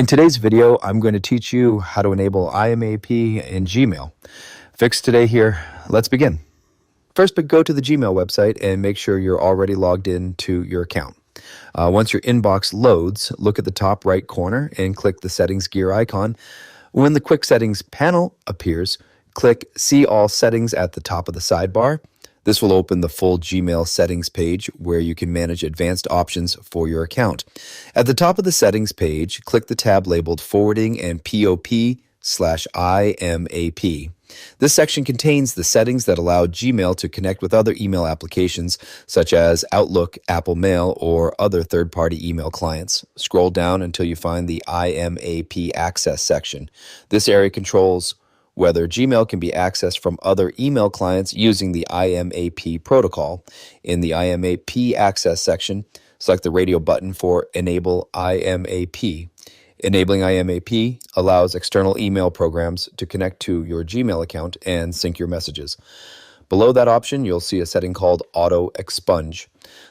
In today's video, I'm going to teach you how to enable IMAP in Gmail. Fix today here. Let's begin. First, go to the Gmail website and make sure you're already logged in to your account. Once your inbox loads, look at the top right corner and click the settings gear icon. When the quick settings panel appears, click See All Settings at the top of the sidebar. This will open the full Gmail settings page where you can manage advanced options for your account. At the top of the settings page, click the tab labeled Forwarding and POP/IMAP. This section contains the settings that allow Gmail to connect with other email applications such as Outlook, Apple Mail, or other third-party email clients. Scroll down until you find the IMAP Access section. This area controls whether Gmail can be accessed from other email clients using the IMAP protocol. In the IMAP Access section, select the radio button for Enable IMAP. Enabling IMAP allows external email programs to connect to your Gmail account and sync your messages. Below that option, you'll see a setting called Auto Expunge.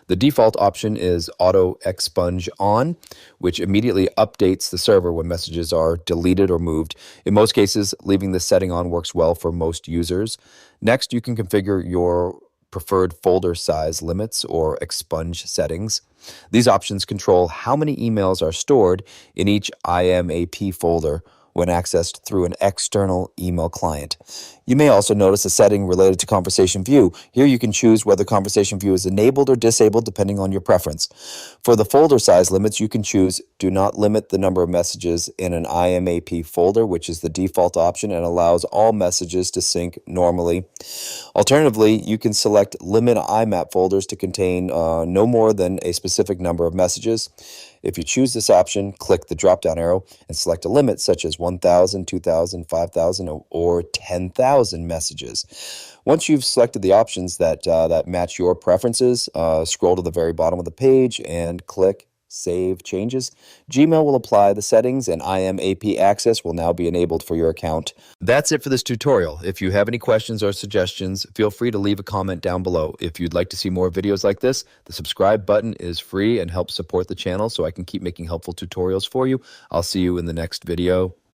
The default option is Auto Expunge On, which immediately updates the server when messages are deleted or moved. In most cases, leaving this setting on works well for most users. Next, you can configure your preferred folder size limits or expunge settings. These options control how many emails are stored in each IMAP folder when accessed through an external email client. You may also notice a setting related to Conversation View. Here you can choose whether Conversation View is enabled or disabled depending on your preference. For the folder size limits, you can choose Do Not Limit the Number of Messages in an IMAP folder, which is the default option and allows all messages to sync normally. Alternatively, you can select Limit IMAP folders to contain no more than a specific number of messages. If you choose this option, click the drop-down arrow and select a limit such as 1,000, 2,000, 5,000, or 10,000 messages. Once you've selected the options that match your preferences, scroll to the very bottom of the page and click Save Changes. Gmail will apply the settings and IMAP access will now be enabled for your account. That's it for this tutorial. If you have any questions or suggestions, feel free to leave a comment down below. If you'd like to see more videos like this, the subscribe button is free and helps support the channel so I can keep making helpful tutorials for you. I'll see you in the next video.